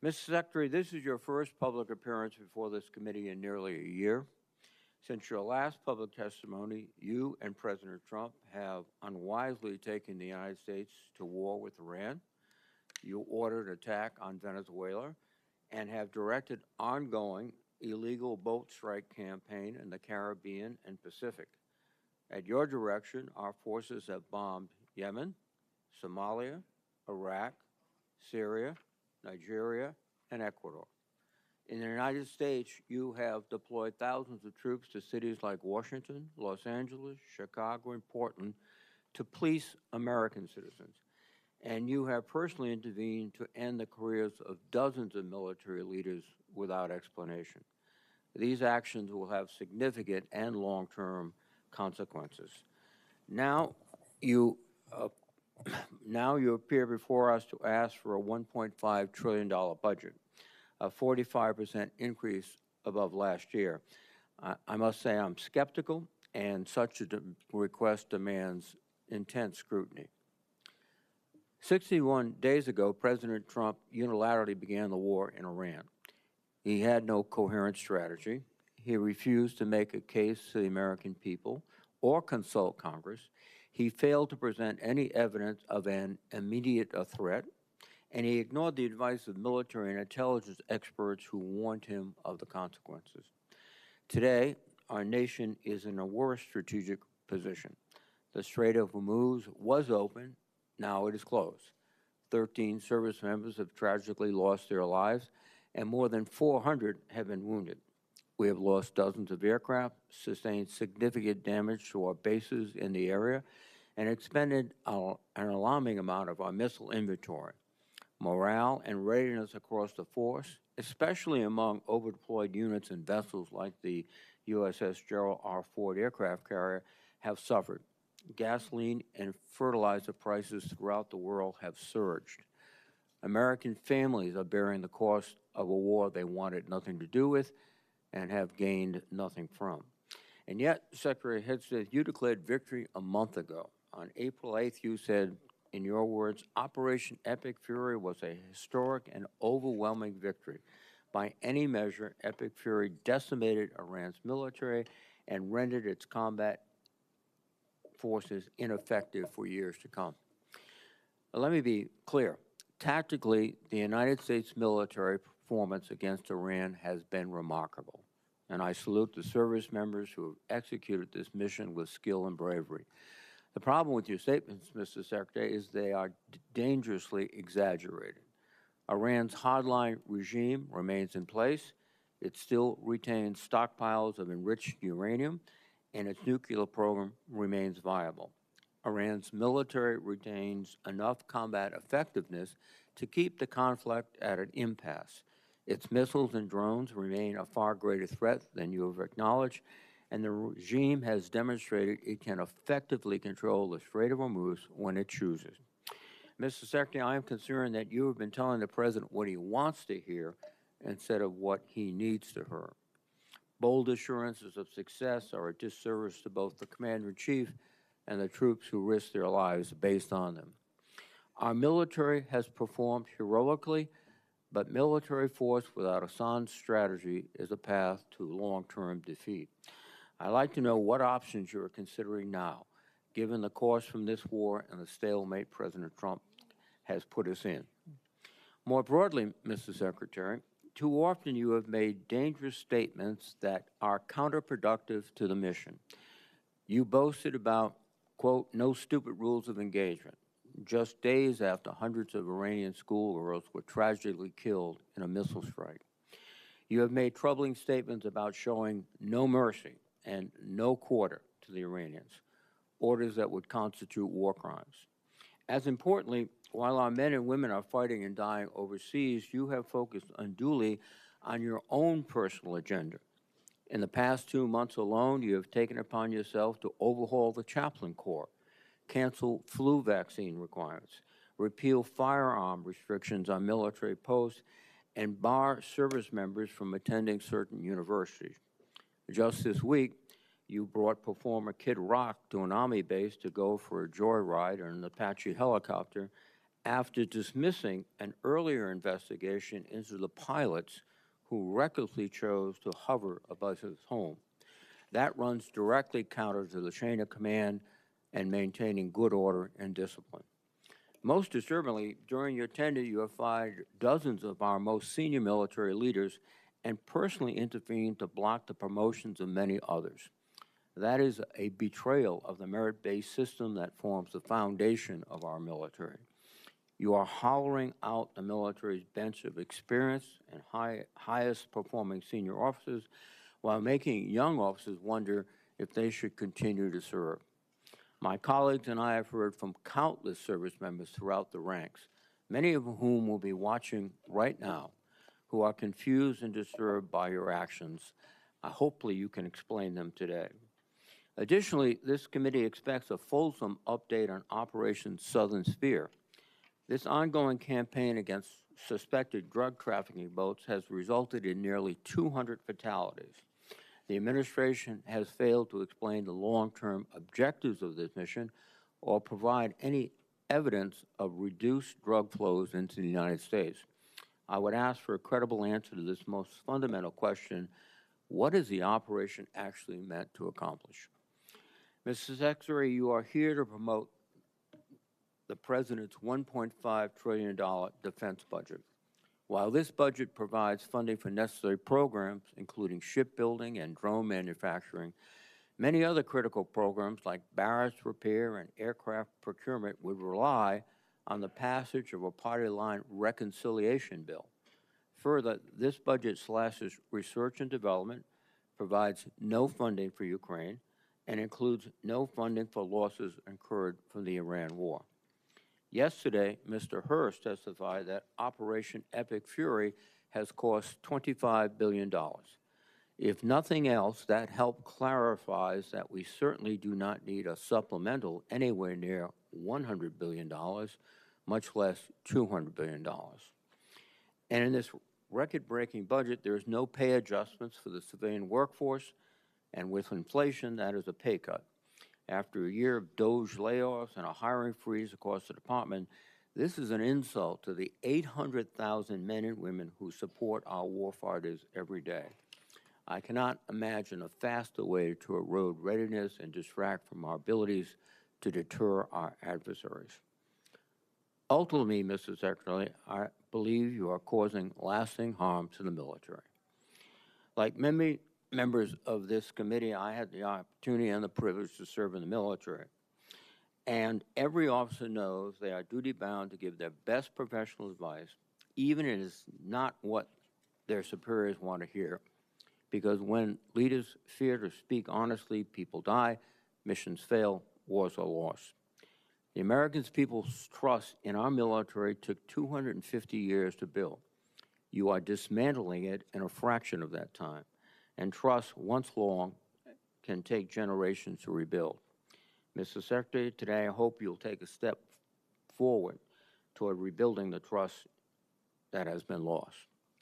Mr. Secretary, this is your first public appearance before this committee in nearly a year. Since your last public testimony, you and President Trump have unwisely taken the United States to war with Iran. You ordered an attack on Venezuela and have directed ongoing illegal boat strike campaign in the Caribbean and Pacific. At your direction, our forces have bombed Yemen, Somalia, Iraq, Syria, Nigeria, and Ecuador. In the United States, you have deployed thousands of troops to cities like Washington, Los Angeles, Chicago, and Portland to police American citizens. And you have personally intervened to end the careers of dozens of military leaders without explanation. These actions will have significant and long-term consequences. Now you appear before us to ask for a $1.5 trillion budget, a 45% increase above last year. I must say I'm skeptical, and such a request demands intense scrutiny. 61 days ago, President Trump unilaterally began the war in Iran. He had no coherent strategy. He refused to make a case to the American people or consult Congress. He failed to present any evidence of an immediate threat, and he ignored the advice of military and intelligence experts who warned him of the consequences. Today, our nation is in a worse strategic position. The Strait of Hormuz was open. Now it is closed. 13 service members have tragically lost their lives, and more than 400 have been wounded. We have lost dozens of aircraft, sustained significant damage to our bases in the area, and expended an alarming amount of our missile inventory. Morale and readiness across the force, especially among overdeployed units and vessels like the USS Gerald R. Ford aircraft carrier, have suffered. Gasoline and fertilizer prices throughout the world have surged. American families are bearing the cost of a war they wanted nothing to do with and have gained nothing from. And yet, Secretary Hegseth, you declared victory a month ago. On April 8th, you said, in your words, Operation Epic Fury was a historic and overwhelming victory. By any measure, Epic Fury decimated Iran's military and rendered its combat forces ineffective for years to come. Let me be clear. Tactically, the United States military performance against Iran has been remarkable, and I salute the service members who have executed this mission with skill and bravery. The problem with your statements, Mr. Secretary, is they are dangerously exaggerated. Iran's hardline regime remains in place. It still retains stockpiles of enriched uranium, and its nuclear program remains viable. Iran's military retains enough combat effectiveness to keep the conflict at an impasse. Its missiles and drones remain a far greater threat than you have acknowledged, and the regime has demonstrated it can effectively control the Strait of Hormuz when it chooses. Mr. Secretary, I am concerned that you have been telling the President what he wants to hear instead of what he needs to hear. Bold assurances of success are a disservice to both the Commander-in-Chief and the troops who risk their lives based on them. Our military has performed heroically, but military force without a sound strategy is a path to long-term defeat. I'd like to know what options you are considering now, given the cost from this war and the stalemate President Trump has put us in. More broadly, Mr. Secretary, too often you have made dangerous statements that are counterproductive to the mission. You boasted about, quote, no stupid rules of engagement, just days after hundreds of Iranian schoolgirls were tragically killed in a missile strike. You have made troubling statements about showing no mercy and no quarter to the Iranians, orders that would constitute war crimes. As importantly, while our men and women are fighting and dying overseas, you have focused unduly on your own personal agenda. In the past 2 months alone, you have taken upon yourself to overhaul the chaplain corps, cancel flu vaccine requirements, repeal firearm restrictions on military posts, and bar service members from attending certain universities. Just this week, you brought performer Kid Rock to an Army base to go for a joyride in an Apache helicopter after dismissing an earlier investigation into the pilots who recklessly chose to hover above his home. That runs directly counter to the chain of command and maintaining good order and discipline. Most disturbingly, during your tenure, you have fired dozens of our most senior military leaders and personally intervened to block the promotions of many others. That is a betrayal of the merit-based system that forms the foundation of our military. You are hollowing out the military's bench of experienced and highest performing senior officers while making young officers wonder if they should continue to serve. My colleagues and I have heard from countless service members throughout the ranks, many of whom will be watching right now, who are confused and disturbed by your actions. Hopefully you can explain them today. Additionally, this committee expects a fulsome update on Operation Southern Spear. This ongoing campaign against suspected drug trafficking boats has resulted in nearly 200 fatalities. The administration has failed to explain the long-term objectives of this mission or provide any evidence of reduced drug flows into the United States. I would ask for a credible answer to this most fundamental question: what is the operation actually meant to accomplish? Mr. Secretary, you are here to promote the President's $1.5 trillion defense budget. While this budget provides funding for necessary programs, including shipbuilding and drone manufacturing, many other critical programs like barracks repair and aircraft procurement would rely on the passage of a party line reconciliation bill. Further, this budget slashes research and development, provides no funding for Ukraine, and includes no funding for losses incurred from the Iran war. Yesterday, Mr. Hurst testified that Operation Epic Fury has cost $25 billion. If nothing else, that help clarifies that we certainly do not need a supplemental anywhere near $100 billion, much less $200 billion. And in this record-breaking budget, there is no pay adjustments for the civilian workforce, and with inflation, that is a pay cut. After a year of DOGE layoffs and a hiring freeze across the department, this is an insult to the 800,000 men and women who support our warfighters every day. I cannot imagine a faster way to erode readiness and distract from our abilities to deter our adversaries. Ultimately, Mr. Secretary, I believe you are causing lasting harm to the military. Like many members of this committee, I had the opportunity and the privilege to serve in the military. And every officer knows they are duty-bound to give their best professional advice, even if it's not what their superiors want to hear. Because when leaders fear to speak honestly, people die, missions fail, wars are lost. The American people's trust in our military took 250 years to build. You are dismantling it in a fraction of that time. And trust, once long, can take generations to rebuild. Mr. Secretary, today I hope you'll take a step forward toward rebuilding the trust that has been lost.